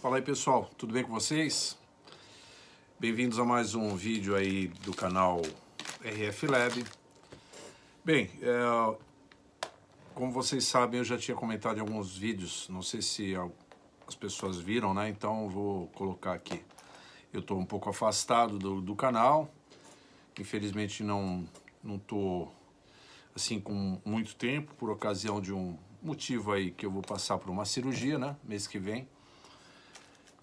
Fala aí pessoal, tudo bem com vocês? Bem-vindos a mais um vídeo aí do canal RF Lab. Bem, como vocês sabem, eu já tinha comentado em alguns vídeos, não sei se as pessoas viram, né? Então eu vou colocar aqui. Eu estou um pouco afastado do canal, infelizmente não estou assim com muito tempo, por ocasião de um motivo aí que eu vou passar por uma cirurgia, né? Mês que vem.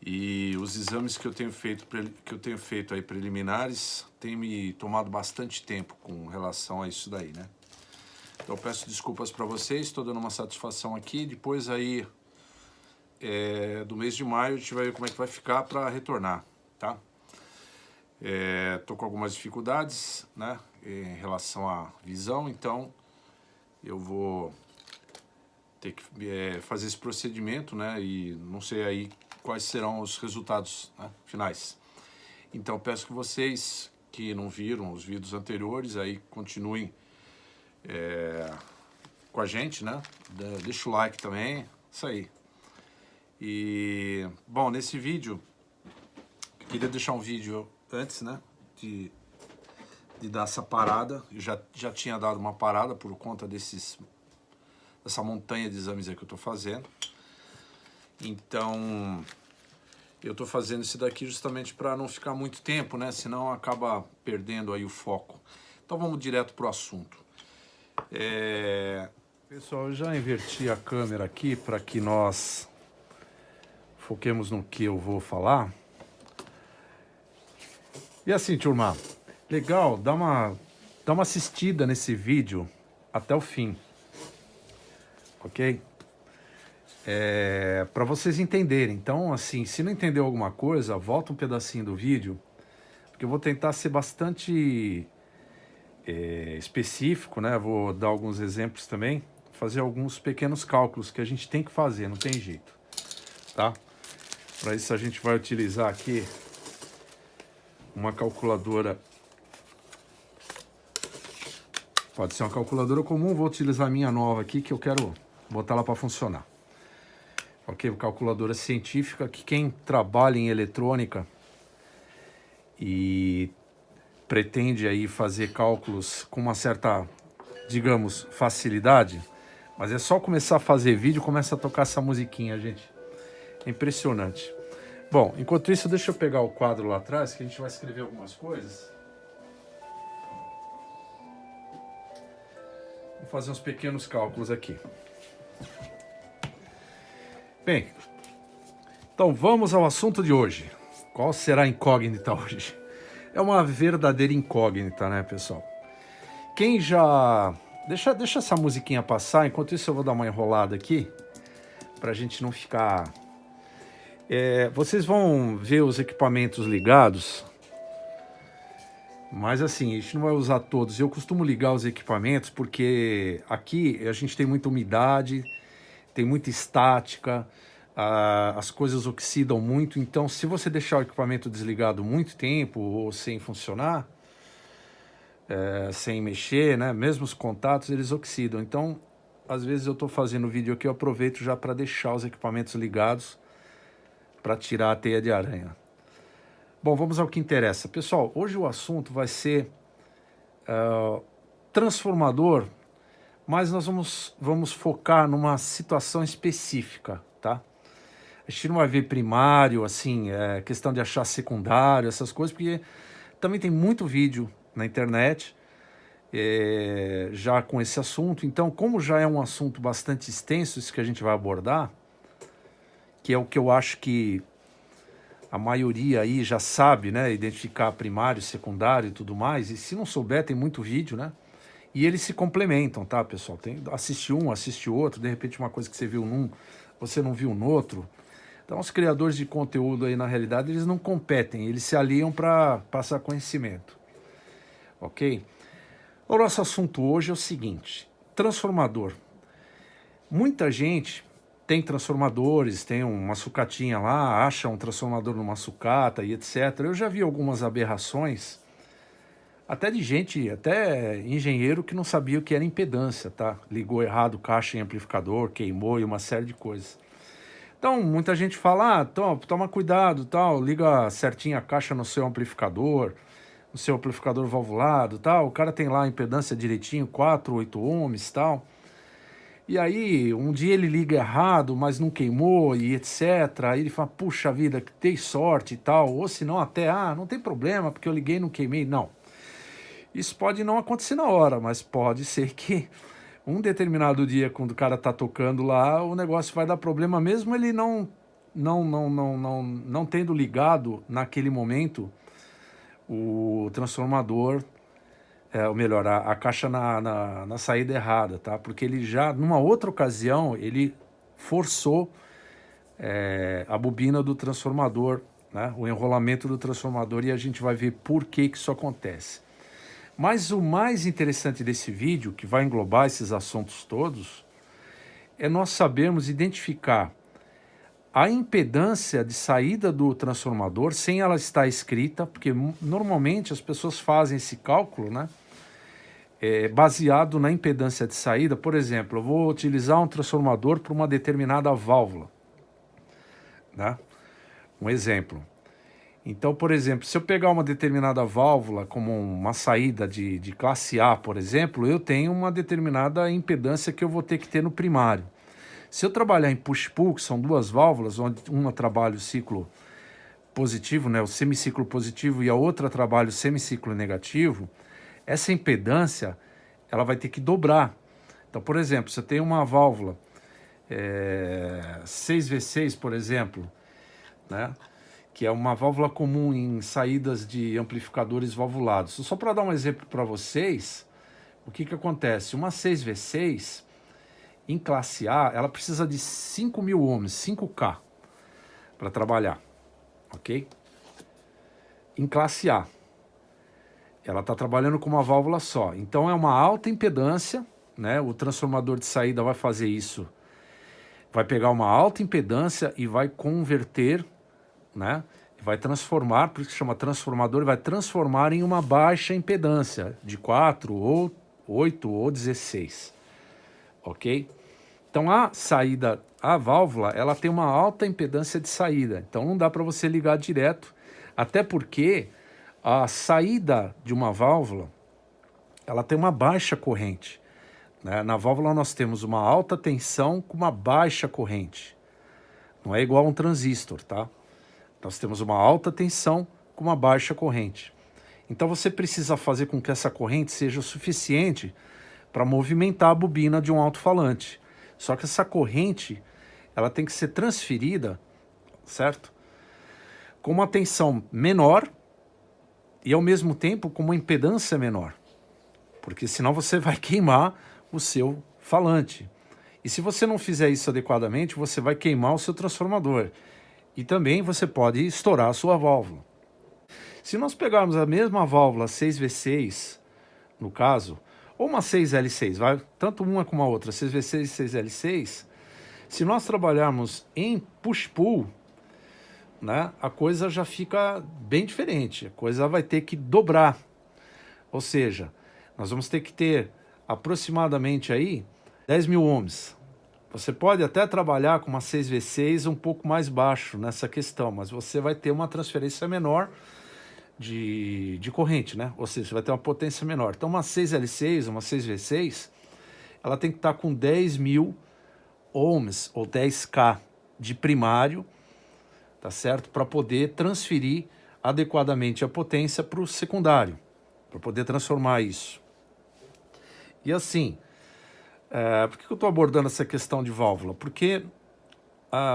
E os exames que eu tenho feito aí preliminares têm me tomado bastante tempo com relação a isso daí, né? Então eu peço desculpas para vocês, estou dando uma satisfação aqui. Depois aí do mês de maio a gente vai ver como é que vai ficar para retornar, tá? Tô com algumas dificuldades, né, em relação à visão, então eu vou ter que fazer esse procedimento, né? E não sei aí quais serão os resultados, né, finais. Então peço que vocês que não viram os vídeos anteriores aí continuem com a gente, né? Deixa o like também, isso aí. E bom, nesse vídeo eu queria deixar um vídeo antes, né, de dar essa parada. Eu já tinha dado uma parada por conta dessa montanha de exames aí que eu tô fazendo. Então, eu tô fazendo isso daqui justamente para não ficar muito tempo, né? Senão acaba perdendo aí o foco. Então vamos direto pro assunto. Pessoal, eu já inverti a câmera aqui para que nós foquemos no que eu vou falar. E assim, turma, legal, dá uma assistida nesse vídeo até o fim, ok? Para vocês entenderem. Então, assim, se não entendeu alguma coisa, volta um pedacinho do vídeo, porque eu vou tentar ser bastante específico, né? Vou dar alguns exemplos também, fazer alguns pequenos cálculos que a gente tem que fazer, não tem jeito, tá? Para isso a gente vai utilizar aqui uma calculadora. Pode ser uma calculadora comum, vou utilizar a minha nova aqui, que eu quero botar ela para funcionar. Ok, calculadora científica, que quem trabalha em eletrônica e pretende aí fazer cálculos com uma certa, digamos, facilidade, mas é só começar a fazer vídeo, começa a tocar essa musiquinha, gente. É impressionante. Bom, enquanto isso, deixa eu pegar o quadro lá atrás, que a gente vai escrever algumas coisas. Vou fazer uns pequenos cálculos aqui. Bem, então vamos ao assunto de hoje. Qual será a incógnita hoje? É uma verdadeira incógnita, né, pessoal? Quem já... Deixa essa musiquinha passar, enquanto isso eu vou dar uma enrolada aqui, pra gente não ficar... vocês vão ver os equipamentos ligados, mas assim, a gente não vai usar todos. Eu costumo ligar os equipamentos porque aqui a gente tem muita umidade, tem muita estática, as coisas oxidam muito. Então, se você deixar o equipamento desligado muito tempo ou sem funcionar, sem mexer, né, mesmo os contatos, eles oxidam. Então, às vezes eu estou fazendo vídeo aqui, eu aproveito já para deixar os equipamentos ligados para tirar a teia de aranha. Bom, vamos ao que interessa. Pessoal, hoje o assunto vai ser transformador, mas nós vamos focar numa situação específica, tá? A gente não vai ver primário, assim, questão de achar secundário, essas coisas, porque também tem muito vídeo na internet já com esse assunto. Então, como já é um assunto bastante extenso, isso que a gente vai abordar, que é o que eu acho que a maioria aí já sabe, né, identificar primário, secundário e tudo mais, e se não souber, tem muito vídeo, né? E eles se complementam, tá, pessoal? Assiste um, assiste outro, de repente uma coisa que você viu num, você não viu no outro. Então os criadores de conteúdo aí, na realidade, eles não competem, eles se aliam para passar conhecimento, ok? O nosso assunto hoje é o seguinte, transformador. Muita gente tem transformadores, tem uma sucatinha lá, acha um transformador numa sucata e etc. Eu já vi algumas aberrações, até de gente, até engenheiro que não sabia o que era impedância, tá? Ligou errado caixa e amplificador, queimou e uma série de coisas. Então, muita gente fala, toma cuidado, tal, liga certinho a caixa no seu amplificador valvulado, tal, o cara tem lá a impedância direitinho, 4, 8 ohms, tal. E aí, um dia ele liga errado, mas não queimou e etc. Aí ele fala, puxa vida, que dei sorte e tal. Ou se não até, não tem problema, porque eu liguei e não queimei. Não. Isso pode não acontecer na hora, mas pode ser que um determinado dia, quando o cara tá tocando lá, o negócio vai dar problema, mesmo ele não tendo ligado naquele momento o transformador, ou melhor, a caixa na saída errada, tá? Porque ele já, numa outra ocasião, ele forçou a bobina do transformador, né? O enrolamento do transformador, e a gente vai ver por que isso acontece. Mas o mais interessante desse vídeo, que vai englobar esses assuntos todos, é nós sabermos identificar a impedância de saída do transformador sem ela estar escrita, porque normalmente as pessoas fazem esse cálculo, né? Baseado na impedância de saída. Por exemplo, eu vou utilizar um transformador para uma determinada válvula, né? Um exemplo. Então, por exemplo, se eu pegar uma determinada válvula como uma saída de classe A, por exemplo, eu tenho uma determinada impedância que eu vou ter que ter no primário. Se eu trabalhar em push-pull, que são duas válvulas, onde uma trabalha o ciclo positivo, né, o semiciclo positivo, e a outra trabalha o semiciclo negativo, essa impedância ela vai ter que dobrar. Então, por exemplo, se eu tenho uma válvula 6V6, por exemplo, né, que é uma válvula comum em saídas de amplificadores valvulados. Só para dar um exemplo para vocês, o que acontece? Uma 6V6, em classe A, ela precisa de 5.000 ohms, 5K, para trabalhar, ok? Em classe A. Ela está trabalhando com uma válvula só. Então é uma alta impedância, né? O transformador de saída vai fazer isso. Vai pegar uma alta impedância e vai converter, né? Vai transformar, por isso que chama transformador, vai transformar em uma baixa impedância de 4 ou 8 ou 16, ok? Então a saída, a válvula, ela tem uma alta impedância de saída, então não dá para você ligar direto, até porque a saída de uma válvula, ela tem uma baixa corrente, né? Na válvula nós temos uma alta tensão com uma baixa corrente, não é igual a um transistor, tá? Nós temos uma alta tensão com uma baixa corrente. Então você precisa fazer com que essa corrente seja o suficiente para movimentar a bobina de um alto-falante. Só que essa corrente, ela tem que ser transferida, certo? Com uma tensão menor e ao mesmo tempo com uma impedância menor. Porque senão você vai queimar o seu falante. E se você não fizer isso adequadamente, você vai queimar o seu transformador. E também você pode estourar a sua válvula. Se nós pegarmos a mesma válvula 6V6, no caso, ou uma 6L6, vai, tanto uma como a outra, 6V6 e 6L6, se nós trabalharmos em push-pull, né, a coisa já fica bem diferente, a coisa vai ter que dobrar. Ou seja, nós vamos ter que ter aproximadamente aí 10.000 ohms. Você pode até trabalhar com uma 6V6 um pouco mais baixo nessa questão, mas você vai ter uma transferência menor de corrente, né? Ou seja, você vai ter uma potência menor. Então uma 6L6, uma 6V6, ela tem que estar com 10.000 ohms ou 10K de primário, tá certo? Para poder transferir adequadamente a potência para o secundário, para poder transformar isso. E assim, por que eu estou abordando essa questão de válvula? Porque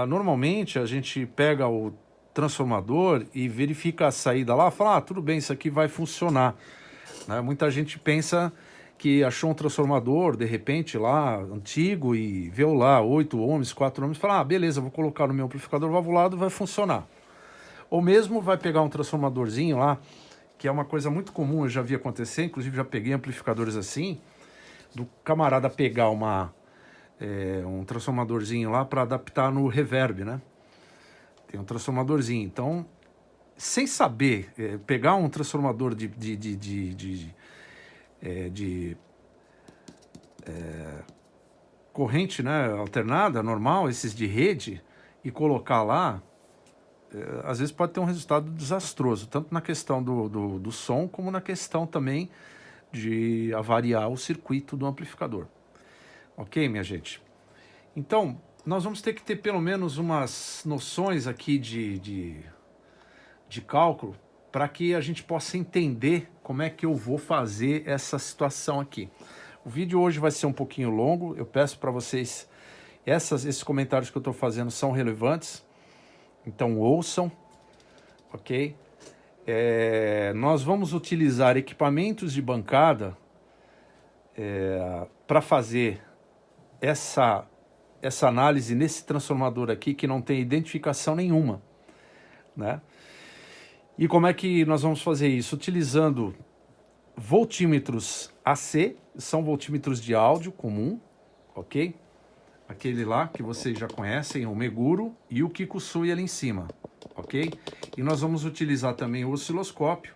normalmente a gente pega o transformador e verifica a saída lá, fala, tudo bem, isso aqui vai funcionar, né? Muita gente pensa que achou um transformador, de repente, lá, antigo, e viu lá 8 ohms, 4 ohms, fala, beleza, vou colocar no meu amplificador valvulado, vai funcionar. Ou mesmo vai pegar um transformadorzinho lá, que é uma coisa muito comum, eu já vi acontecer, inclusive já peguei amplificadores assim, do camarada pegar um transformadorzinho lá para adaptar no reverb, né? Tem um transformadorzinho. Então, sem saber, pegar um transformador de corrente, né, alternada, normal, esses de rede, e colocar lá, às vezes pode ter um resultado desastroso, tanto na questão do som, como na questão também de avariar o circuito do amplificador. Ok, minha gente? Então, nós vamos ter que ter pelo menos umas noções aqui de cálculo para que a gente possa entender como é que eu vou fazer essa situação aqui. O vídeo hoje vai ser um pouquinho longo, eu peço para vocês, esses comentários que eu estou fazendo são relevantes, então ouçam, ok? Nós vamos utilizar equipamentos de bancada para fazer essa análise nesse transformador aqui que não tem identificação nenhuma, né? E como é que nós vamos fazer isso? Utilizando voltímetros AC, são voltímetros de áudio comum, ok? Aquele lá que vocês já conhecem, o Meguro e o Kikusui ali em cima, ok? E nós vamos utilizar também o osciloscópio,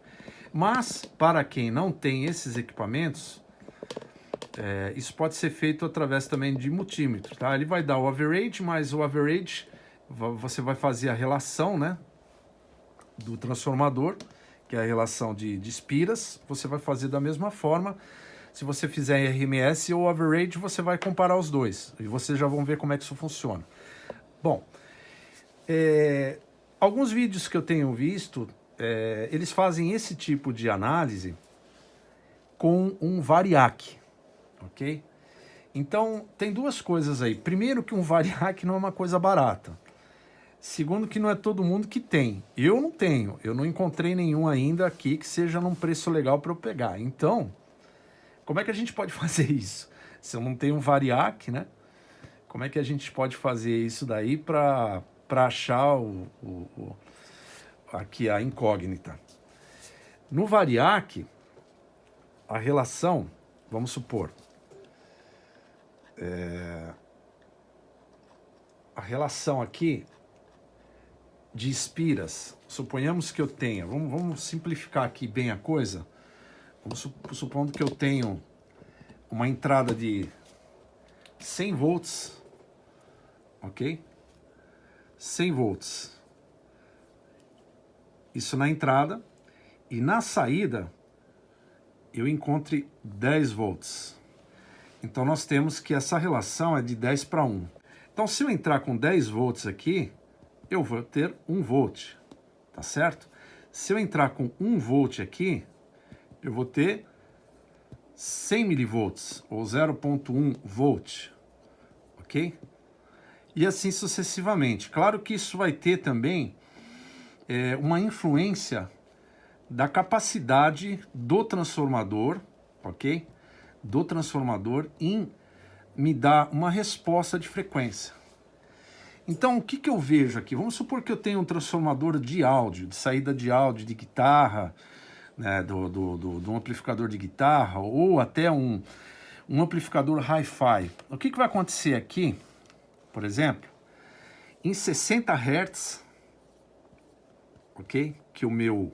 mas para quem não tem esses equipamentos, isso pode ser feito através também de multímetro, tá? Ele vai dar o average, mas o average você vai fazer a relação, né, do transformador, que é a relação de espiras, você vai fazer da mesma forma. Se você fizer RMS ou average, você vai comparar os dois, e vocês já vão ver como é que isso funciona. Bom, alguns vídeos que eu tenho visto, eles fazem esse tipo de análise com um variac, ok? Então, tem duas coisas aí. Primeiro, que um variac não é uma coisa barata. Segundo, que não é todo mundo que tem. Eu não tenho, eu não encontrei nenhum ainda aqui que seja num preço legal para eu pegar. Então, como é que a gente pode fazer isso? Se eu não tenho um variac, né? Como é que a gente pode fazer isso daí para achar aqui a incógnita? No variac, a relação, vamos supor, a relação aqui de espiras, suponhamos que eu tenha, vamos simplificar aqui bem a coisa, supondo que eu tenho uma entrada de 100 volts, ok? 100 volts, isso na entrada, e na saída eu encontre 10 volts. Então nós temos que essa relação é de 10 para 1. Então se eu entrar com 10 volts aqui, eu vou ter 1 volt, tá certo? Se eu entrar com 1 volt aqui, eu vou ter 100 milivolts, ou 0,1 volt, ok? E assim sucessivamente. Claro que isso vai ter também uma influência da capacidade do transformador, ok? Do transformador em me dar uma resposta de frequência. Então, o que eu vejo aqui? Vamos supor que eu tenho um transformador de áudio, de saída de áudio, de guitarra, né, do amplificador de guitarra, ou até um amplificador hi-fi. O que vai acontecer aqui, por exemplo, em 60 Hz, ok? Que o meu,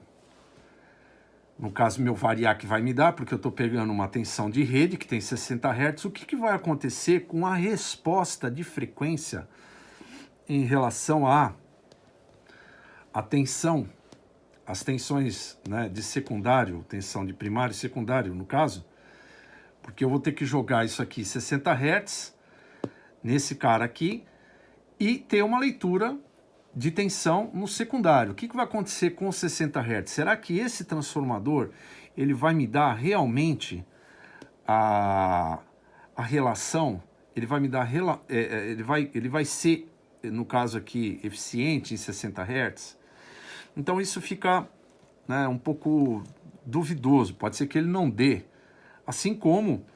no caso, meu variac vai me dar, porque eu estou pegando uma tensão de rede que tem 60 Hz. O que vai acontecer com a resposta de frequência em relação à tensão, as tensões, né, de secundário, tensão de primário e secundário, no caso, porque eu vou ter que jogar isso aqui 60 Hz nesse cara aqui e ter uma leitura de tensão no secundário. O que vai acontecer com os 60 Hz? Será que esse transformador ele vai me dar realmente a relação? Ele vai me dar ele vai ser, no caso aqui, eficiente em 60 Hz? Então isso fica, né, um pouco duvidoso. Pode ser que ele não dê. Assim como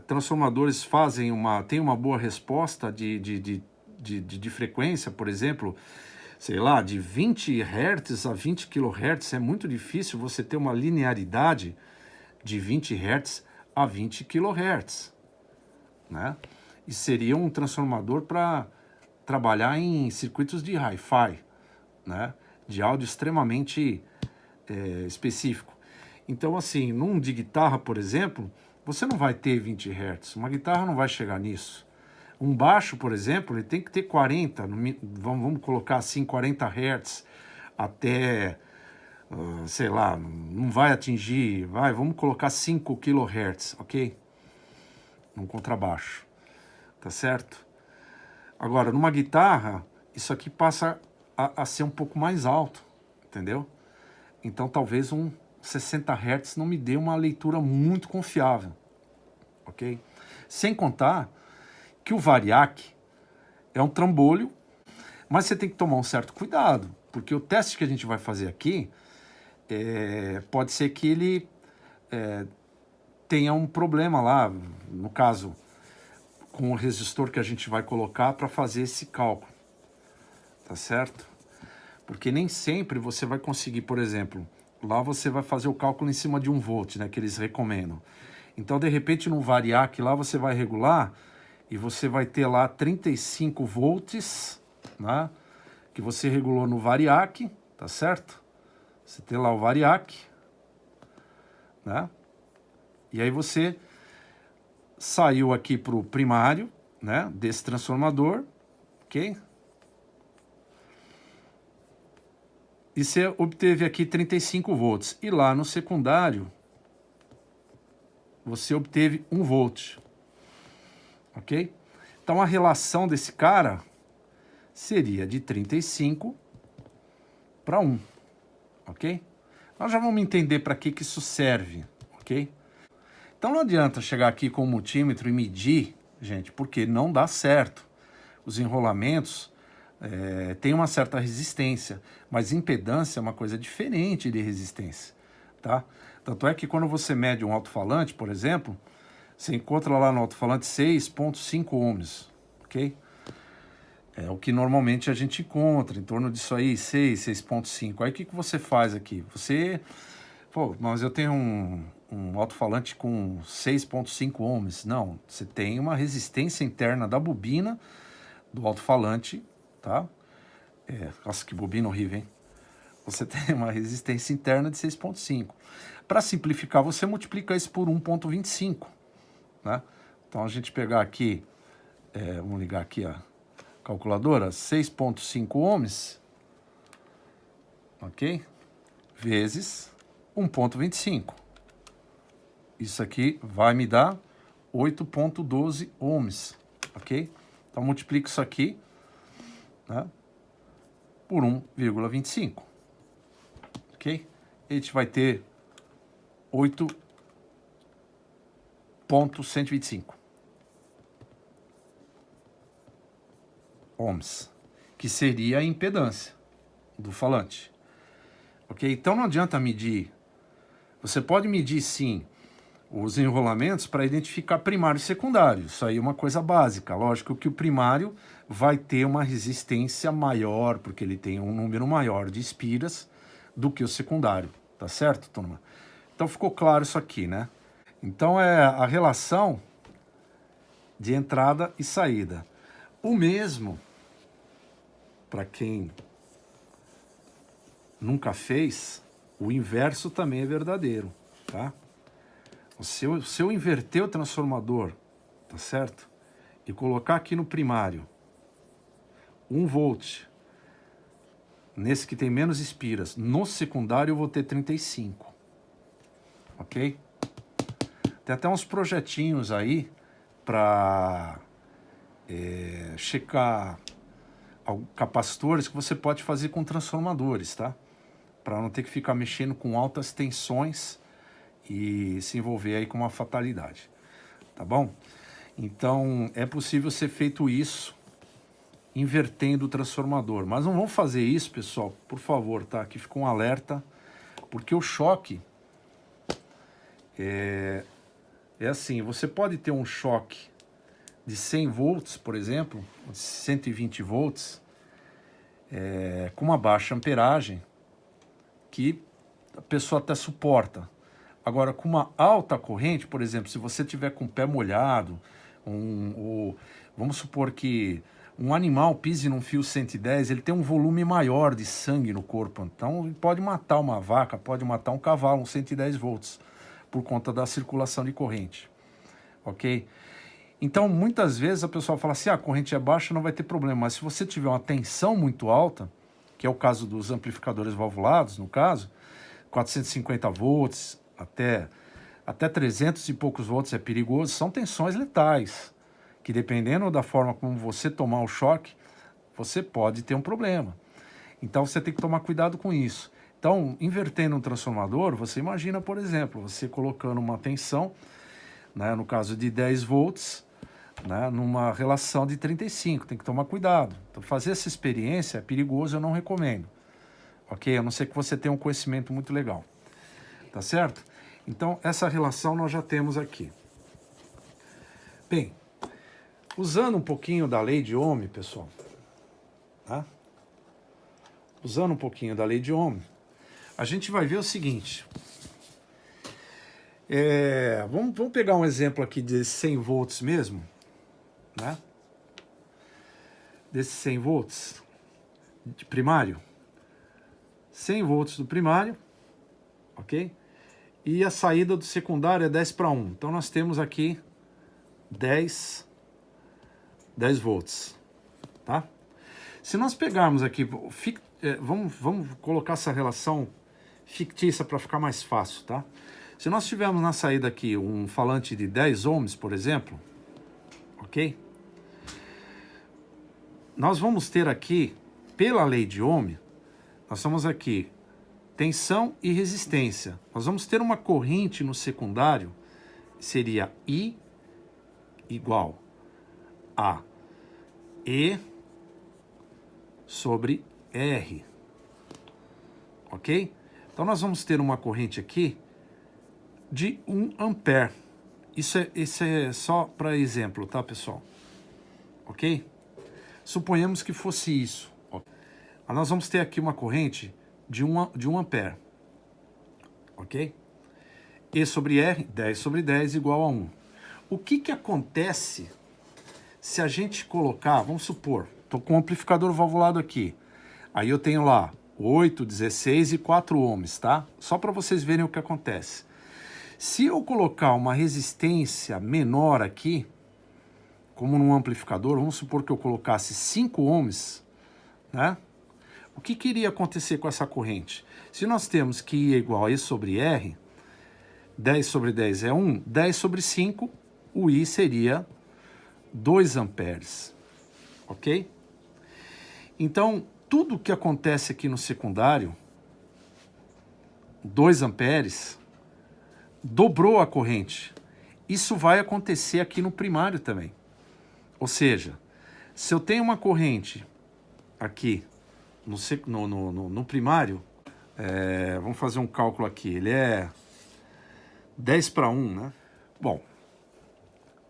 transformadores têm uma boa resposta de frequência, por exemplo, sei lá, de 20 Hz a 20 kHz, é muito difícil você ter uma linearidade de 20 Hz a 20 kHz, né? E seria um transformador para trabalhar em circuitos de hi-fi, né? De áudio extremamente específico. Então, assim, num de guitarra, por exemplo, você não vai ter 20 Hz, uma guitarra não vai chegar nisso. Um baixo, por exemplo, ele tem que ter 40, vamos colocar assim, 40 Hz até, sei lá, não vai atingir, vamos colocar 5 kHz, ok? Um contrabaixo, tá certo? Agora, numa guitarra, isso aqui passa a ser um pouco mais alto, entendeu? Então, talvez um 60 Hz não me dê uma leitura muito confiável, ok? Sem contar que o Variac é um trambolho, mas você tem que tomar um certo cuidado, porque o teste que a gente vai fazer aqui, pode ser que ele tenha um problema lá, no caso, com o resistor que a gente vai colocar para fazer esse cálculo, tá certo? Porque nem sempre você vai conseguir, por exemplo, lá você vai fazer o cálculo em cima de 1 volt, né, que eles recomendam. Então, de repente, no Variac lá você vai regular e você vai ter lá 35 volts, né, que você regulou no Variac, tá certo? Você tem lá o Variac, né? E aí você saiu aqui para o primário, né, desse transformador, ok? E você obteve aqui 35 volts. E lá no secundário, você obteve 1 volt, ok? Então a relação desse cara seria de 35 para 1, ok? Nós já vamos entender para que isso serve, ok? Então não adianta chegar aqui com o multímetro e medir, gente, porque não dá certo. Os enrolamentos têm uma certa resistência, mas impedância é uma coisa diferente de resistência, tá? Tanto é que quando você mede um alto-falante, por exemplo, você encontra lá no alto-falante 6,5 ohms, ok? É o que normalmente a gente encontra, em torno disso aí, 6,5. Aí o que você faz aqui? Você, mas eu tenho um alto-falante com 6,5 ohms. Não, você tem uma resistência interna da bobina do alto-falante, tá? Nossa, que bobina horrível, hein? Você tem uma resistência interna de 6,5. Para simplificar, você multiplica isso por 1,25, né? Então a gente pegar aqui, vamos ligar aqui a calculadora, 6,5 ohms, ok? Vezes 1,25. Isso aqui vai me dar 8,12 ohms, ok? Então multiplico isso aqui, né, por 1,25, ok? A gente vai ter 8,125 ohms, que seria a impedância do falante, ok? Então não adianta medir. Você pode medir sim os enrolamentos para identificar primário e secundário. Isso aí é uma coisa básica. Lógico que o primário vai ter uma resistência maior, porque ele tem um número maior de espiras do que o secundário. Tá certo, turma? Então ficou claro isso aqui, né? Então é a relação de entrada e saída. O mesmo, para quem nunca fez, o inverso também é verdadeiro, tá? Se eu inverter o transformador, tá certo? E colocar aqui no primário 1 volt, nesse que tem menos espiras, no secundário eu vou ter 35, ok? Tem até uns projetinhos aí para checar capacitores que você pode fazer com transformadores, tá? Para não ter que ficar mexendo com altas tensões e se envolver aí com uma fatalidade, tá bom? Então, é possível ser feito isso invertendo o transformador. Mas não vamos fazer isso, pessoal, por favor, tá? Aqui ficou um alerta, porque o choque é assim, você pode ter um choque de 100 volts, por exemplo, 120 volts, com uma baixa amperagem, que a pessoa até suporta. Agora, com uma alta corrente, por exemplo, se você tiver com o pé molhado, vamos supor que um animal pise num fio 110, ele tem um volume maior de sangue no corpo. Então, ele pode matar uma vaca, pode matar um cavalo, uns 110 volts, por conta da circulação de corrente. Ok? Então, muitas vezes a pessoa fala assim, a corrente é baixa, não vai ter problema. Mas se você tiver uma tensão muito alta, que é o caso dos amplificadores valvulados, no caso, 450 volts até 300 e poucos volts é perigoso, são tensões letais, que dependendo da forma como você tomar o choque, você pode ter um problema. Então você tem que tomar cuidado com isso. Então, invertendo um transformador, você imagina, por exemplo, você colocando uma tensão, né, no caso de 10 volts, né, numa relação de 35, tem que tomar cuidado. Então, fazer essa experiência é perigoso, eu não recomendo. Ok? A não ser que você tenha um conhecimento muito legal. Tá certo? Então, essa relação nós já temos aqui. Bem, usando um pouquinho da lei de Ohm, pessoal, tá? Usando um pouquinho da lei de Ohm, a gente vai ver o seguinte. Vamos pegar um exemplo aqui de 100 volts mesmo, né? Desses 100 volts de primário. 100 volts do primário, ok? E a saída do secundário é 10 para 1. Então nós temos aqui 10 volts, tá? Se nós pegarmos aqui, vamos colocar essa relação fictícia para ficar mais fácil, tá? Se nós tivermos na saída aqui um falante de 10 ohms, por exemplo, ok? Nós vamos ter aqui, pela lei de Ohm, nós temos aqui tensão e resistência. Nós vamos ter uma corrente no secundário, seria I igual a E sobre R. Ok? Então nós vamos ter uma corrente aqui de 1 ampere. Isso é só para exemplo, tá, pessoal? Ok? Suponhamos que fosse isso. Nós vamos ter aqui uma corrente de 1 ampere. Ok? E sobre R, 10 sobre 10 igual a 1. O que acontece se a gente colocar, vamos supor, estou com um amplificador valvulado aqui. Aí eu tenho lá 8, 16 e 4 ohms, tá? Só para vocês verem o que acontece. Se eu colocar uma resistência menor aqui, como num amplificador, vamos supor que eu colocasse 5 ohms, né? O que iria acontecer com essa corrente? Se nós temos que I é igual a E sobre R, 10 sobre 10 é 1, 10 sobre 5, o I seria 2 amperes, ok? Então, tudo que acontece aqui no secundário, 2 amperes, dobrou a corrente. Isso vai acontecer aqui no primário também. Ou seja, se eu tenho uma corrente aqui no primário, vamos fazer um cálculo aqui, ele é 10 para 1, né? Bom,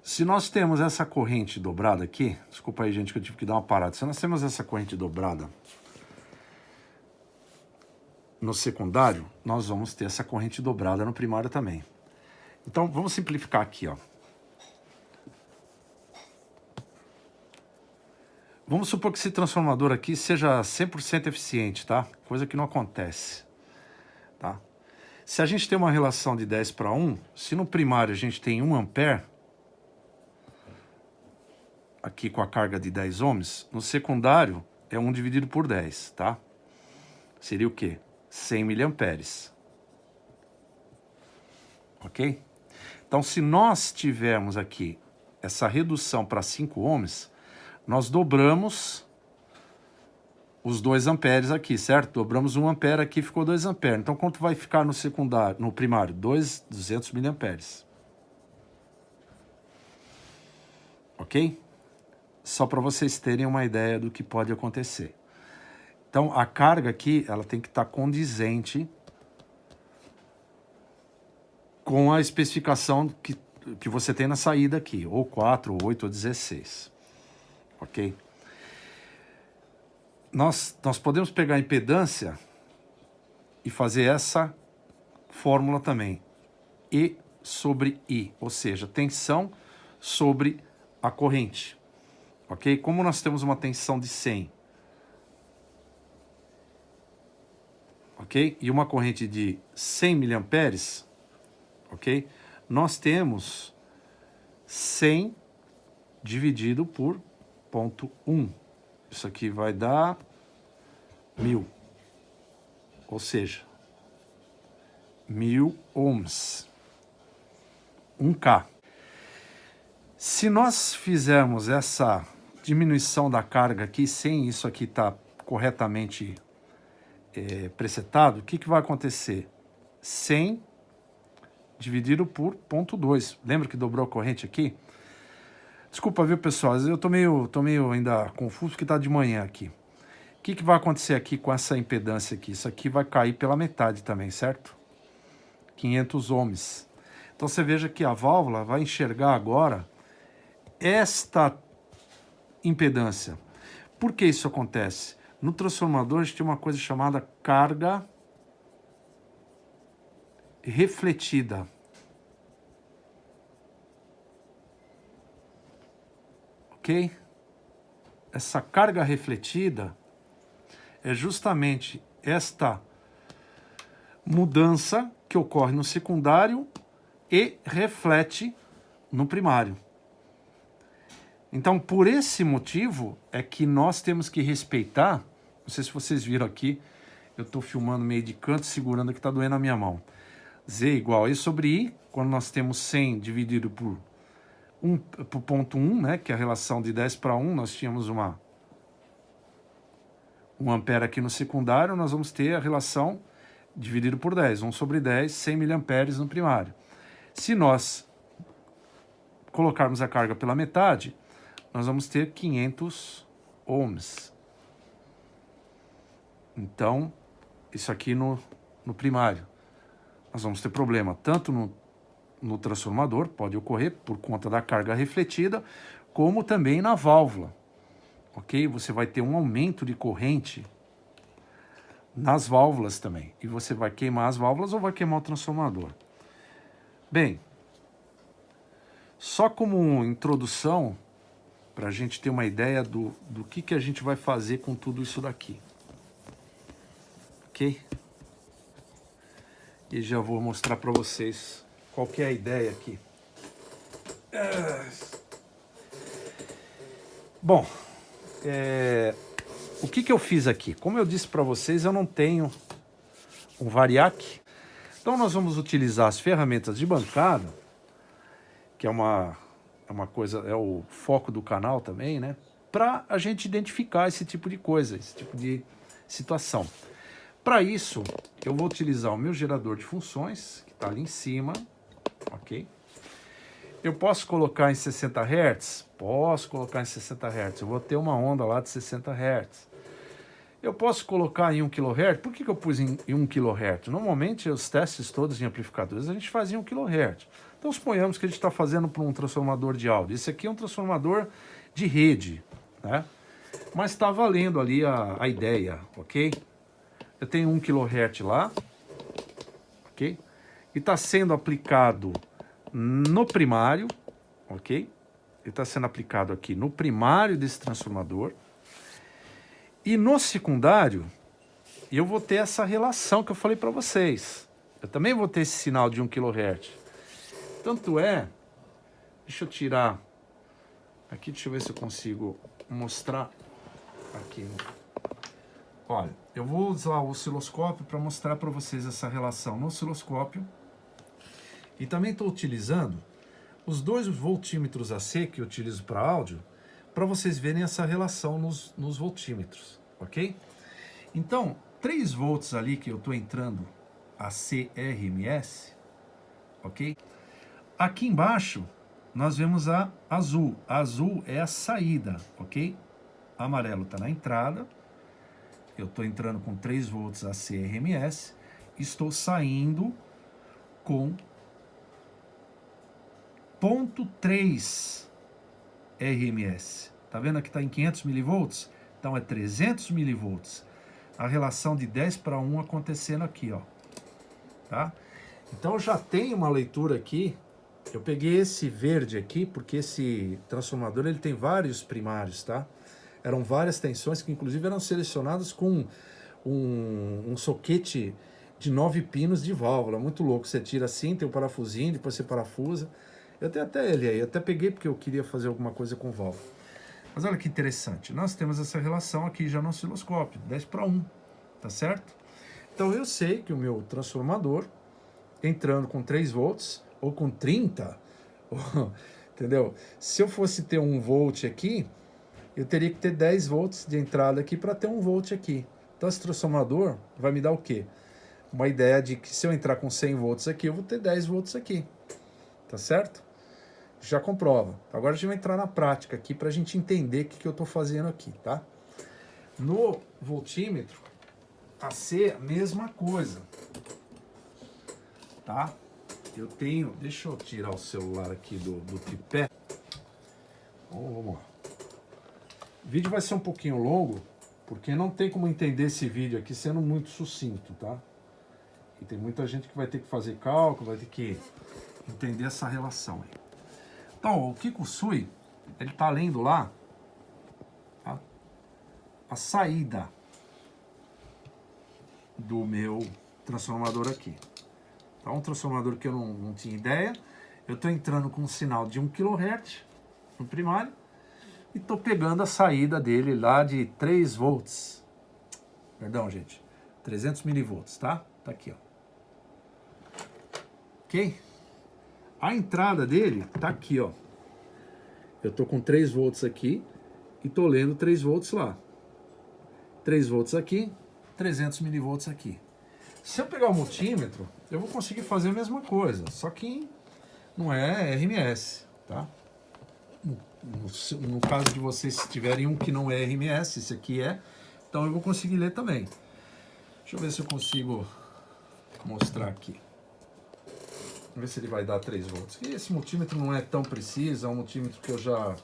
se nós temos essa corrente dobrada aqui, desculpa aí, gente, que eu tive que dar uma parada. Se nós temos essa corrente dobrada no secundário, nós vamos ter essa corrente dobrada no primário também. Então, vamos simplificar aqui, ó. Vamos supor que esse transformador aqui seja 100% eficiente, tá? Coisa que não acontece, tá? Se a gente tem uma relação de 10 para 1, se no primário a gente tem 1 ampere, aqui com a carga de 10 ohms, no secundário é 1 dividido por 10, tá? Seria o quê? 100 miliamperes. Ok? Então, se nós tivermos aqui essa redução para 5 ohms, nós dobramos os 2 amperes aqui, certo? Dobramos 1 ampere aqui, ficou 2 amperes. Então, quanto vai ficar no secundário, no primário? 200 miliamperes. Ok? Só para vocês terem uma ideia do que pode acontecer. Então, a carga aqui, ela tem que estar condizente com a especificação que você tem na saída aqui, ou 4, ou 8, ou 16. Ok? Nós podemos pegar a impedância e fazer essa fórmula também. E sobre I, ou seja, tensão sobre a corrente. Ok? Como nós temos uma tensão de 100, ok? E uma corrente de 100 miliamperes, ok? Nós temos 100 dividido por 0,1. Isso aqui vai dar 1000. Ou seja, 1000 ohms. 1K. Se nós fizermos essa diminuição da carga aqui, sem isso aqui estar corretamente presetado, o que vai acontecer? 100 dividido por 0,2. Lembra que dobrou a corrente aqui? Desculpa, viu, pessoal? Eu tô meio ainda confuso porque tá de manhã aqui. O que vai acontecer aqui com essa impedância aqui? Isso aqui vai cair pela metade também, certo? 500 ohms. Então você veja que a válvula vai enxergar agora esta impedância. Por que isso acontece? No transformador a gente tem uma coisa chamada carga refletida. Ok? Essa carga refletida é justamente esta mudança que ocorre no secundário e reflete no primário. Então, por esse motivo, é que nós temos que respeitar, não sei se vocês viram aqui, eu estou filmando meio de canto, segurando que está doendo a minha mão. Z igual E sobre I, quando nós temos 100 dividido por 0,1, né, que é a relação de 10 para 1, nós tínhamos 1 ampere aqui no secundário, nós vamos ter a relação dividido por 10, 1 sobre 10, 100 miliamperes no primário. Se nós colocarmos a carga pela metade, nós vamos ter 500 ohms. Então, isso aqui no primário. Nós vamos ter problema tanto no transformador, pode ocorrer por conta da carga refletida, como também na válvula. Ok? Você vai ter um aumento de corrente nas válvulas também. E você vai queimar as válvulas ou vai queimar o transformador. Bem, só como introdução, para a gente ter uma ideia do que a gente vai fazer com tudo isso daqui. Ok? E já vou mostrar para vocês qual que é a ideia aqui. Bom, o que eu fiz aqui? Como eu disse para vocês, eu não tenho um variac. Então nós vamos utilizar as ferramentas de bancada, que é uma coisa, é o foco do canal também, né? Para a gente identificar esse tipo de coisa, esse tipo de situação. Para isso, eu vou utilizar o meu gerador de funções, que está ali em cima, ok? Eu posso colocar em 60 Hz? Posso colocar em 60 Hz. Eu vou ter uma onda lá de 60 Hz. Eu posso colocar em 1 kHz? Por que eu pus em 1 kHz? Normalmente, os testes todos em amplificadores, a gente fazia em 1 kHz. Então, suponhamos que a gente está fazendo para um transformador de áudio. Esse aqui é um transformador de rede, né? Mas está valendo ali a ideia, ok? Eu tenho 1 kHz lá, ok? E está sendo aplicado no primário, ok? Ele está sendo aplicado aqui no primário desse transformador. E no secundário, eu vou ter essa relação que eu falei para vocês. Eu também vou ter esse sinal de 1 kHz. Tanto é, deixa eu tirar aqui, deixa eu ver se eu consigo mostrar aqui. Olha, eu vou usar o osciloscópio para mostrar para vocês essa relação no osciloscópio. E também estou utilizando os 2 voltímetros AC que eu utilizo para áudio, para vocês verem essa relação nos voltímetros, ok? Então, 3 volts ali que eu estou entrando AC RMS, ok? Aqui embaixo, nós vemos a azul. A azul é a saída, ok? A amarelo está na entrada. Eu estou entrando com 3 volts AC RMS. Estou saindo com 0,3 RMS. Tá vendo aqui está em 500 milivolts? Então é 300 milivolts. A relação de 10 para 1 acontecendo aqui, ó. Tá? Então eu já tenho uma leitura aqui. Eu peguei esse verde aqui, porque esse transformador ele tem vários primários, tá? Eram várias tensões que inclusive eram selecionadas com um soquete de 9 pinos de válvula. Muito louco. Você tira assim, tem um parafusinho, depois você parafusa. Eu tenho até ele aí, eu até peguei porque eu queria fazer alguma coisa com válvula. Mas olha que interessante, nós temos essa relação aqui já no osciloscópio, 10:1, tá certo? Então eu sei que o meu transformador, entrando com 3 volts, ou com 30, entendeu? Se eu fosse ter 1 volt aqui, eu teria que ter 10 volts de entrada aqui para ter 1 volt aqui. Então esse transformador vai me dar o quê? Uma ideia de que se eu entrar com 100 volts aqui, eu vou ter 10 volts aqui. Tá certo? Já comprova. Agora a gente vai entrar na prática aqui para a gente entender o que eu estou fazendo aqui, tá? No voltímetro, a C, a mesma coisa. Tá? Eu tenho... Deixa eu tirar o celular aqui do tripé. Vamos lá. O vídeo vai ser um pouquinho longo, porque não tem como entender esse vídeo aqui sendo muito sucinto, tá? E tem muita gente que vai ter que fazer cálculo, vai ter que entender essa relação aí. Então, o Kikusui, ele tá lendo lá a saída do meu transformador aqui. Então, um transformador que eu não tinha ideia. Eu estou entrando com um sinal de 1 kHz no primário e estou pegando a saída dele lá de 3 volts. Perdão, gente. 300 milivolts, tá? Tá aqui, ó. Ok? A entrada dele tá aqui, ó. Eu tô com 3 volts aqui e tô lendo 3 volts lá. 3 volts aqui, 300 milivolts aqui. Se eu pegar o multímetro, eu vou conseguir fazer a mesma coisa, só que não é RMS, tá? No caso de vocês tiverem um que não é RMS, esse aqui é, então eu vou conseguir ler também. Deixa eu ver se eu consigo mostrar aqui. Vamos ver se ele vai dar 3 volts. E esse multímetro não é tão preciso, é um multímetro que eu já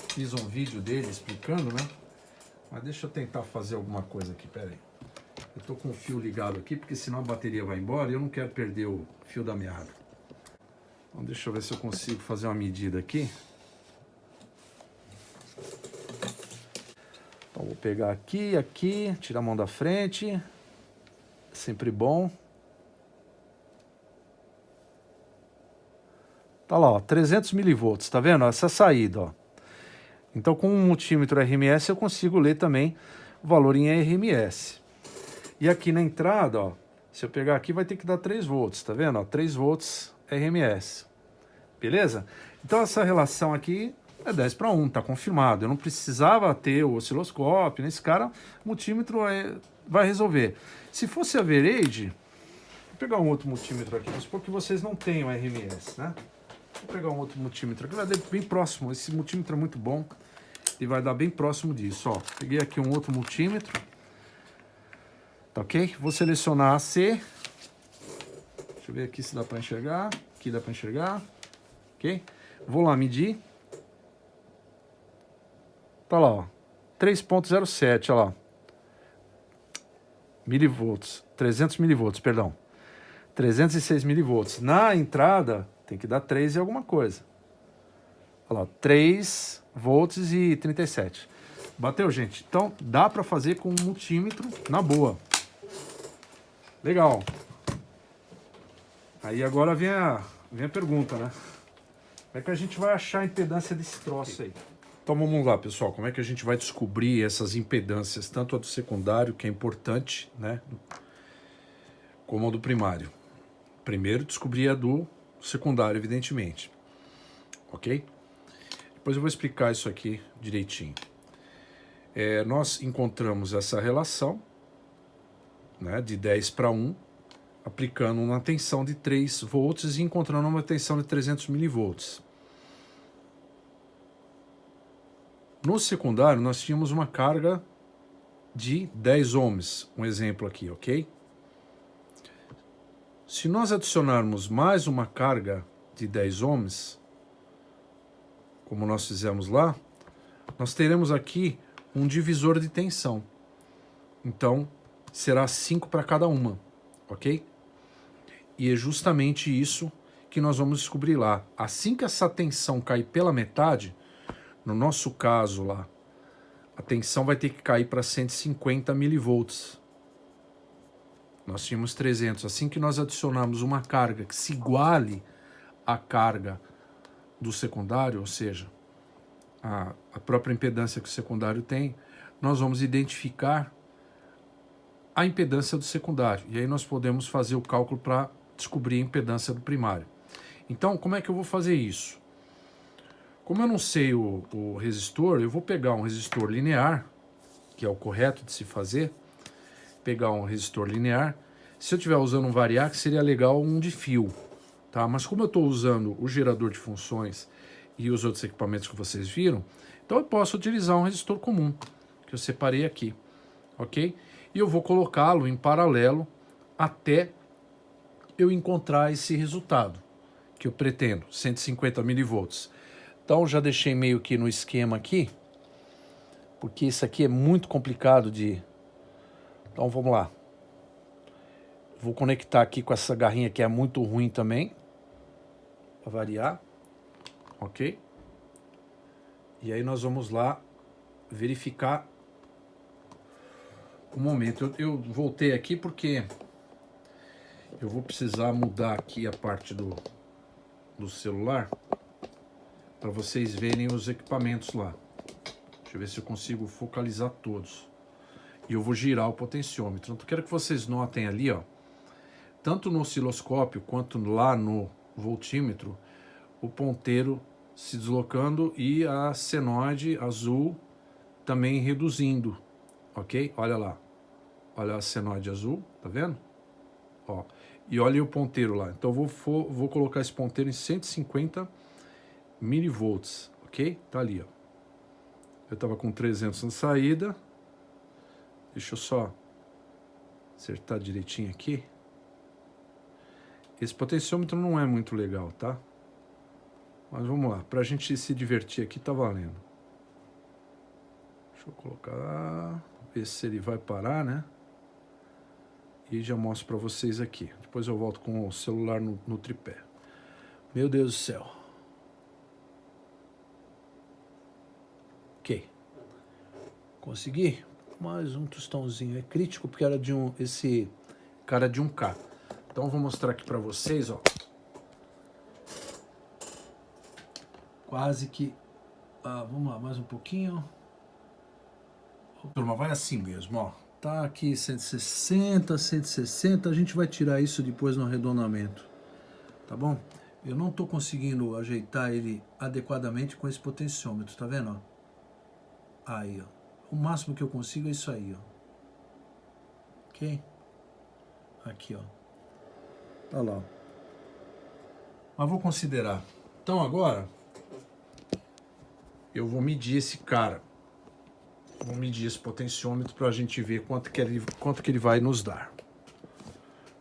fiz um vídeo dele explicando, né? Mas deixa eu tentar fazer alguma coisa aqui, pera aí. Eu tô com o fio ligado aqui, porque senão a bateria vai embora e eu não quero perder o fio da meada. Então deixa eu ver se eu consigo fazer uma medida aqui. Então vou pegar aqui, tirar a mão da frente. Sempre bom. Tá lá, ó, 300 milivolts, tá vendo? Essa saída, ó. Então, com um multímetro RMS, eu consigo ler também o valor em RMS. E aqui na entrada, ó, se eu pegar aqui, vai ter que dar 3 volts, tá vendo? Ó, 3 volts RMS. Beleza? Então, essa relação aqui é 10:1, tá confirmado. Eu não precisava ter o osciloscópio, nesse cara, o multímetro vai resolver. Se fosse a Verage, vou pegar um outro multímetro aqui, vamos supor que vocês não tenham RMS, né? Vou pegar um outro multímetro aqui, vai dar bem próximo. Esse multímetro é muito bom e vai dar bem próximo disso. Ó, peguei aqui um outro multímetro. Tá ok? Vou selecionar a C. Deixa eu ver aqui se dá para enxergar. Aqui dá para enxergar. Ok? Vou lá medir. Tá lá, ó. 3.07, ó lá. Milivolts. 300 milivolts, perdão. 306 milivolts. Na entrada, tem que dar 3 e alguma coisa. Olha lá, 3 volts e 37. Bateu, gente? Então, dá para fazer com um multímetro na boa. Legal. Aí agora vem a pergunta, né? Como é que a gente vai achar a impedância desse troço aí? Então vamos lá, pessoal. Como é que a gente vai descobrir essas impedâncias, tanto a do secundário, que é importante, né? Como a do primário. Primeiro, descobrir a do secundário, evidentemente. Ok? Depois eu vou explicar isso aqui direitinho. Nós encontramos essa relação, né, de 10:1, aplicando uma tensão de 3 volts e encontrando uma tensão de 300 milivolts. No secundário, nós tínhamos uma carga de 10 ohms, um exemplo aqui, ok? Se nós adicionarmos mais uma carga de 10 ohms, como nós fizemos lá, nós teremos aqui um divisor de tensão. Então, será 5 para cada uma, ok? E é justamente isso que nós vamos descobrir lá. Assim que essa tensão cair pela metade, no nosso caso lá, a tensão vai ter que cair para 150 milivolts. Nós tínhamos 300. Assim que nós adicionarmos uma carga que se iguale à carga do secundário, ou seja, a própria impedância que o secundário tem, nós vamos identificar a impedância do secundário. E aí nós podemos fazer o cálculo para descobrir a impedância do primário. Então, como é que eu vou fazer isso? Como eu não sei o resistor, eu vou pegar um resistor linear, que é o correto de se fazer, pegar um resistor linear. Se eu estiver usando um variac, seria legal um de fio, tá? Mas como eu estou usando o gerador de funções e os outros equipamentos que vocês viram, então eu posso utilizar um resistor comum, que eu separei aqui, ok? E eu vou colocá-lo em paralelo até eu encontrar esse resultado que eu pretendo, 150 milivolts. Então já deixei meio que no esquema aqui, porque isso aqui é muito complicado de... Então vamos lá. Vou conectar aqui com essa garrinha que é muito ruim também, para variar, ok? E aí nós vamos lá verificar o momento. Eu voltei aqui porque eu vou precisar mudar aqui a parte do celular para vocês verem os equipamentos lá. Deixa eu ver se eu consigo focalizar todos. E eu vou girar o potenciômetro. Então eu quero que vocês notem ali, ó, tanto no osciloscópio quanto lá no voltímetro, o ponteiro se deslocando e a senoide azul também reduzindo, ok? Olha lá, olha a senoide azul, tá vendo? Ó, e olha o ponteiro lá. Então eu vou colocar esse ponteiro em 150 milivolts, ok? Tá ali, ó. Eu tava com 300 na saída. Deixa eu só acertar direitinho aqui. Esse potenciômetro não é muito legal, tá? Mas vamos lá, pra gente se divertir aqui tá valendo. Deixa eu colocar, ver se ele vai parar, né? E já mostro pra vocês aqui. Depois eu volto com o celular no tripé. Meu Deus do céu. Ok. Consegui? Mais um tostãozinho. É crítico porque era de esse cara de 1K. Então eu vou mostrar aqui pra vocês, ó. Quase que... vamos lá, mais um pouquinho. Turma, vai assim mesmo, ó. Tá aqui 160, 160. A gente vai tirar isso depois no arredondamento. Tá bom? Eu não tô conseguindo ajeitar ele adequadamente com esse potenciômetro, tá vendo, ó? Aí, ó. O máximo que eu consigo é isso aí, ó. Ok? Aqui, ó. Tá lá, ó. Mas vou considerar. Então agora eu vou medir esse cara. Vou medir esse potenciômetro para a gente ver quanto que ele vai nos dar.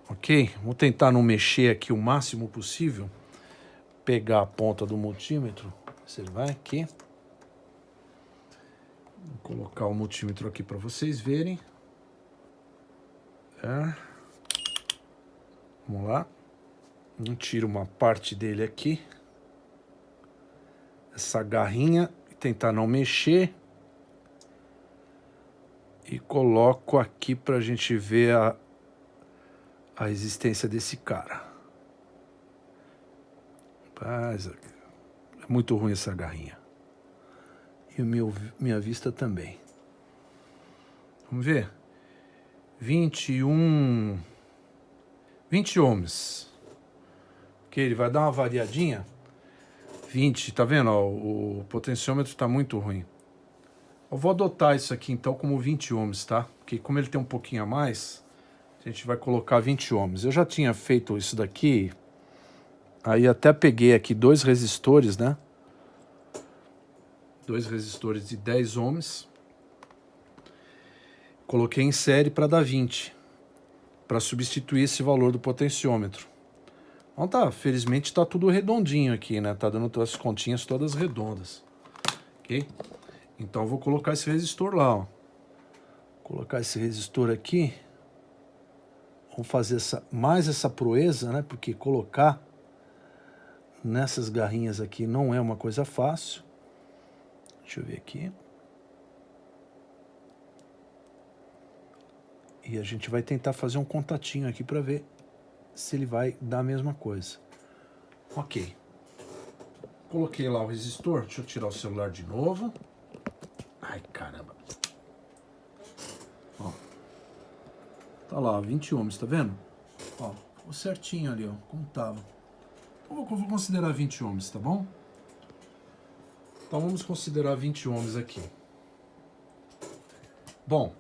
Ok? Vou tentar não mexer aqui o máximo possível. Pegar a ponta do multímetro. Você vai aqui. Vou colocar o multímetro aqui para vocês verem. Vamos lá. Tiro uma parte dele aqui. Essa garrinha. Tentar não mexer. E coloco aqui para a gente ver a resistência desse cara. Mas é muito ruim essa garrinha. E minha vista também. Vamos ver. 20 ohms. Ok, ele vai dar uma variadinha. 20, tá vendo? Ó, o potenciômetro está muito ruim. Eu vou adotar isso aqui então como 20 ohms, tá? Porque como ele tem um pouquinho a mais, a gente vai colocar 20 ohms. Eu já tinha feito isso daqui, aí até peguei aqui 2 resistores, né? 2 resistores de 10 ohms. Coloquei em série para dar 20, para substituir esse valor do potenciômetro. Então tá, felizmente tá tudo redondinho aqui, né? Tá dando as continhas todas redondas, ok? Então eu vou colocar esse resistor lá, ó. Vou colocar esse resistor aqui. Vamos fazer mais essa proeza, né? Porque colocar nessas garrinhas aqui não é uma coisa fácil. Deixa eu ver aqui. E a gente vai tentar fazer um contatinho aqui para ver se ele vai dar a mesma coisa. Ok. coloquei lá o resistor. Deixa eu tirar o celular de novo. Ai, caramba. Ó. Tá lá, 20 ohms, tá vendo? Ó, ficou certinho ali, ó, como tava. Eu vou considerar 20 ohms, tá bom? Então vamos considerar 20 ohms aqui. Bom,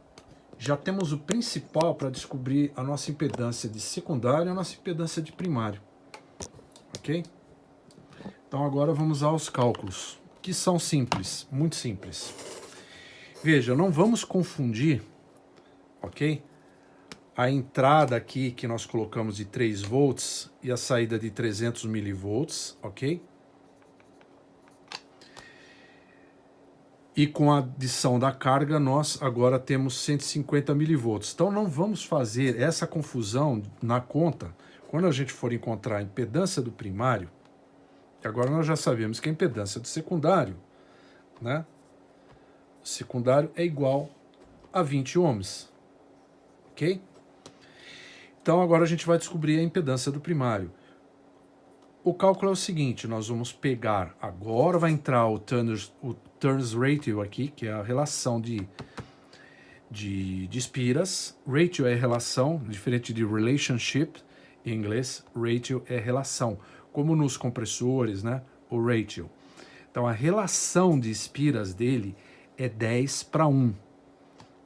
já temos o principal para descobrir a nossa impedância de secundário e a nossa impedância de primário. Ok? Então agora vamos aos cálculos, que são simples, muito simples. Veja, não vamos confundir, ok? A entrada aqui que nós colocamos de 3 volts e a saída de 300 milivolts, ok? E com a adição da carga, nós agora temos 150 milivolts. Então não vamos fazer essa confusão na conta quando a gente for encontrar a impedância do primário. Agora nós já sabemos que a impedância do secundário, né? O secundário é igual a 20 ohms, ok? Então agora a gente vai descobrir a impedância do primário. O cálculo é o seguinte, nós vamos pegar, agora vai entrar o turns ratio aqui, que é a relação de espiras. Ratio é relação, diferente de relationship em inglês, ratio é relação, como nos compressores, né? O ratio. Então a relação de espiras dele é 10:1,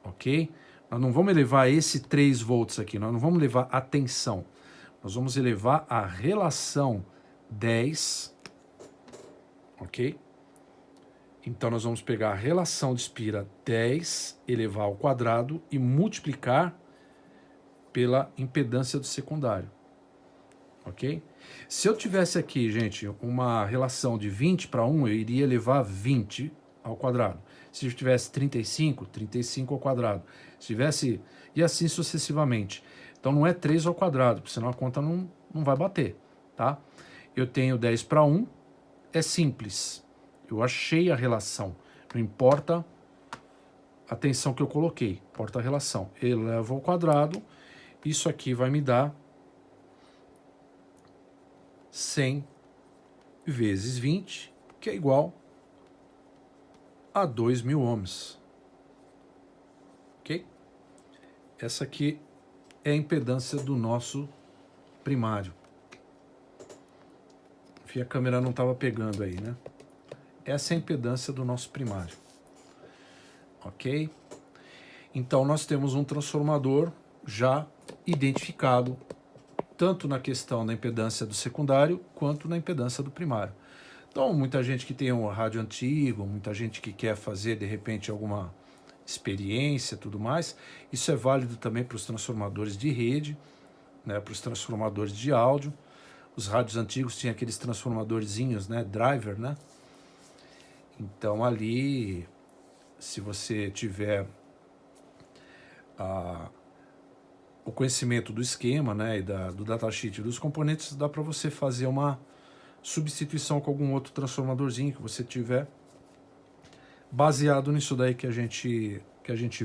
ok? Nós não vamos elevar esse 3 volts aqui, nós não vamos levar a tensão, nós vamos elevar a relação 10, ok? Então nós vamos pegar a relação de espira 10, elevar ao quadrado e multiplicar pela impedância do secundário, ok? Se eu tivesse aqui, gente, uma relação de 20:1, eu iria elevar 20 ao quadrado. Se eu tivesse 35, 35 ao quadrado. Se tivesse, e assim sucessivamente. Então não é 3 ao quadrado, porque senão a conta não vai bater, tá? Eu tenho 10:1, é simples. Eu achei a relação. Não importa a tensão que eu coloquei, importa a relação. Elevo ao quadrado, isso aqui vai me dar 100 vezes 20, que é igual a 2.000 ohms. Ok? Essa aqui é a impedância do nosso primário. A câmera não estava pegando aí, né? Essa é a impedância do nosso primário. Ok? Então nós temos um transformador já identificado, tanto na questão da impedância do secundário, quanto na impedância do primário. Então, muita gente que tem um rádio antigo, muita gente que quer fazer, de repente, alguma experiência e tudo mais, isso é válido também para os transformadores de rede, né, para os transformadores de áudio. Os rádios antigos tinham aqueles transformadorzinhos, né, driver, né? Então, ali, se você tiver o conhecimento do esquema, né, e do datasheet dos componentes, dá para você fazer uma substituição com algum outro transformadorzinho que você tiver, baseado nisso daí que a gente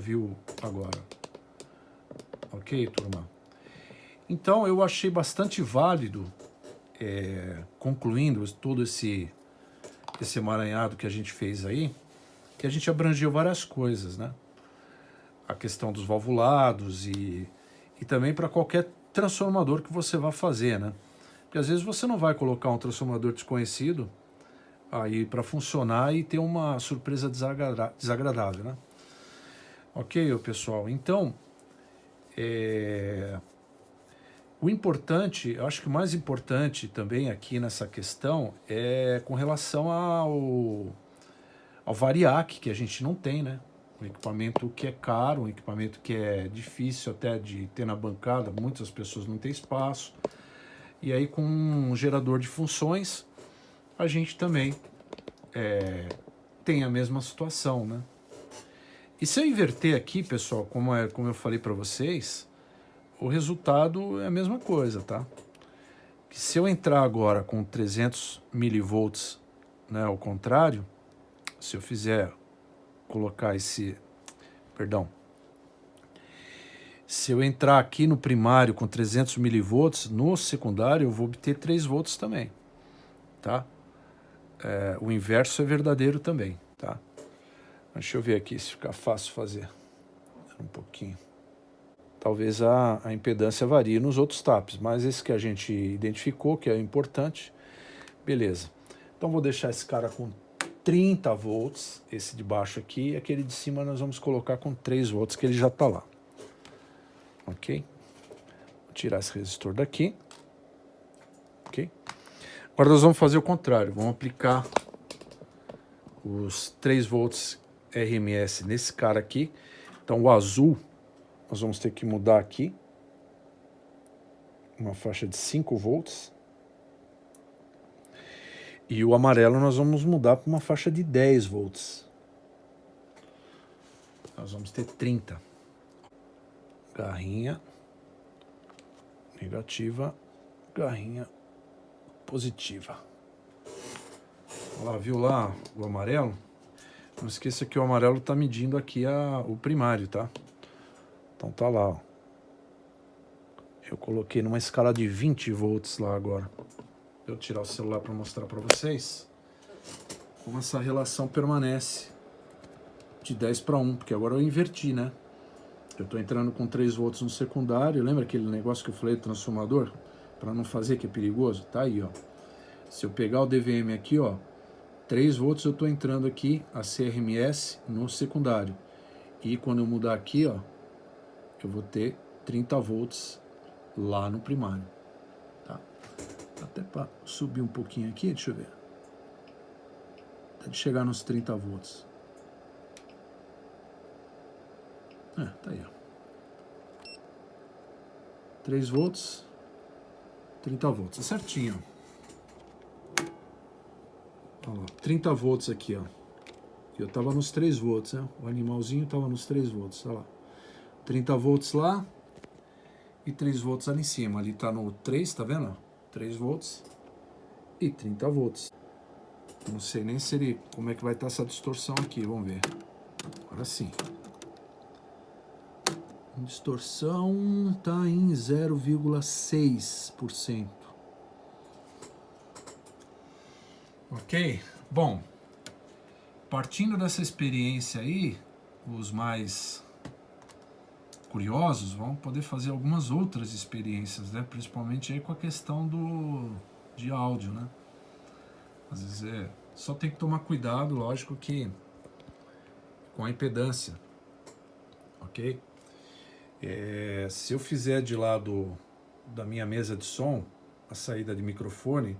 viu agora. Ok, turma? Então eu achei bastante válido, concluindo todo esse emaranhado que a gente fez aí, que a gente abrangeu várias coisas, né? A questão dos valvulados e também para qualquer transformador que você vá fazer, né? Porque às vezes você não vai colocar um transformador desconhecido aí para funcionar e ter uma surpresa desagradável, né? Ok, pessoal? Então, o importante, eu acho que o mais importante também aqui nessa questão é com relação ao variac, que a gente não tem, né? Um equipamento que é caro, um equipamento que é difícil até de ter na bancada, muitas pessoas não têm espaço. E aí com um gerador de funções, a gente também tem a mesma situação, né? E se eu inverter aqui, pessoal, como eu falei para vocês, o resultado é a mesma coisa, tá? Se eu entrar agora com 300 milivolts, né, ao contrário, se eu fizer colocar se eu entrar aqui no primário com 300 milivolts, no secundário eu vou obter 3 volts também, tá? o inverso é verdadeiro também, tá? Deixa eu ver aqui se fica fácil fazer. Um pouquinho. Talvez a impedância varie nos outros taps, mas esse que a gente identificou, que é importante, beleza. Então vou deixar esse cara com 30 volts, esse de baixo aqui, e aquele de cima nós vamos colocar com 3 volts, que ele já está lá. Ok? Vou tirar esse resistor daqui. Ok? Agora nós vamos fazer o contrário, vamos aplicar os 3 volts RMS nesse cara aqui. Então o azul nós vamos ter que mudar aqui, uma faixa de 5 volts. E o amarelo nós vamos mudar para uma faixa de 10 volts. Nós vamos ter 30. Garrinha negativa, garrinha positiva. Olha lá, viu lá o amarelo? Não esqueça que o amarelo está medindo aqui o primário, tá? Então tá lá, ó. Eu coloquei numa escala de 20 volts lá agora. Eu tirar o celular para mostrar para vocês como essa relação permanece de 10 para 1, porque agora eu inverti, né? Eu estou entrando com 3 volts no secundário. Lembra aquele negócio que eu falei do transformador? Para não fazer, que é perigoso? Tá aí, ó. Se eu pegar o DVM aqui, ó, 3 volts eu estou entrando aqui, a CRMS, no secundário. E quando eu mudar aqui, ó, eu vou ter 30 volts lá no primário. Tá? Até para subir um pouquinho aqui, deixa eu ver. Até de chegar nos 30 volts. Tá aí, ó. 3 volts, 30 volts. É certinho. Olha lá, 30 volts aqui, ó. Eu tava nos 3 volts, né? O animalzinho tava nos 3 volts, olha lá. 30 volts lá e 3 volts ali em cima. Ali tá no 3, tá vendo? 3 volts e 30 volts. Não sei nem se ele, como é que vai estar essa distorção aqui, vamos ver. Agora sim. A distorção tá em 0,6%. Ok? Bom, partindo dessa experiência aí, os mais curiosos vão poder fazer algumas outras experiências, né? Principalmente aí com a questão de áudio, né? Às vezes só tem que tomar cuidado, lógico, que com a impedância, ok? Se eu fizer de lado da minha mesa de som a saída de microfone,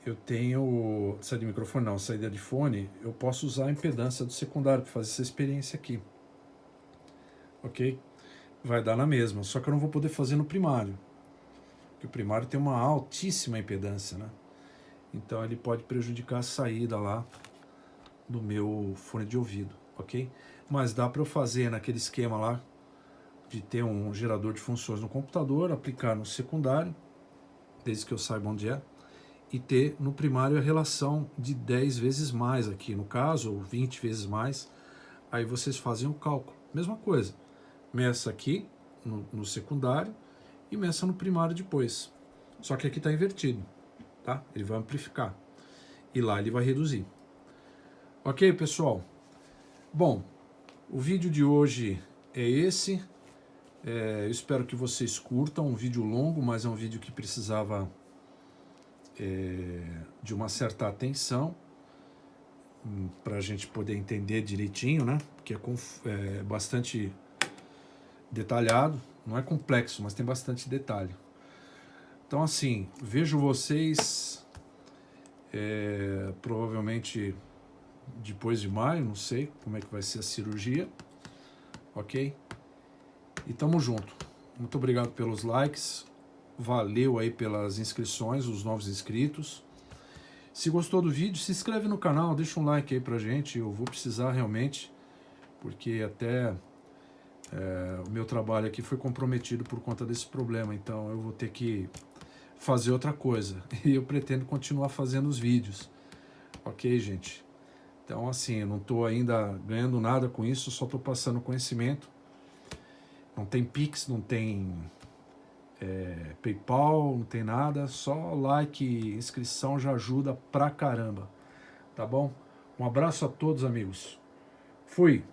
eu tenho saída de microfone não, saída de fone, eu posso usar a impedância do secundário para fazer essa experiência aqui, ok? Vai dar na mesma, só que eu não vou poder fazer no primário, porque o primário tem uma altíssima impedância, né? Então ele pode prejudicar a saída lá do meu fone de ouvido, ok? Mas dá para eu fazer naquele esquema lá de ter um gerador de funções no computador, aplicar no secundário, desde que eu saiba onde é, e ter no primário a relação de 10 vezes mais aqui, no caso, ou 20 vezes mais. Aí vocês fazem o cálculo. Mesma coisa, meça aqui no secundário e meça no primário depois. Só que aqui está invertido, tá? Ele vai amplificar e lá ele vai reduzir. Ok, pessoal? Bom, o vídeo de hoje é esse. Eu espero que vocês curtam. Um vídeo longo, mas é um vídeo que precisava de uma certa atenção para a gente poder entender direitinho, né? Porque é bastante detalhado, não é complexo, mas tem bastante detalhe. Então, assim, vejo vocês provavelmente depois de maio, não sei como é que vai ser a cirurgia, ok? E tamo junto. Muito obrigado pelos likes, valeu aí pelas inscrições, os novos inscritos. Se gostou do vídeo, se inscreve no canal, deixa um like aí pra gente, eu vou precisar realmente, porque até o meu trabalho aqui foi comprometido por conta desse problema, então eu vou ter que fazer outra coisa, e eu pretendo continuar fazendo os vídeos, ok, gente? Então, assim, eu não estou ainda ganhando nada com isso, só estou passando conhecimento. Não tem Pix, não tem PayPal, não tem nada, só like e inscrição já ajuda pra caramba. tá bom? Um abraço a todos, amigos. Fui!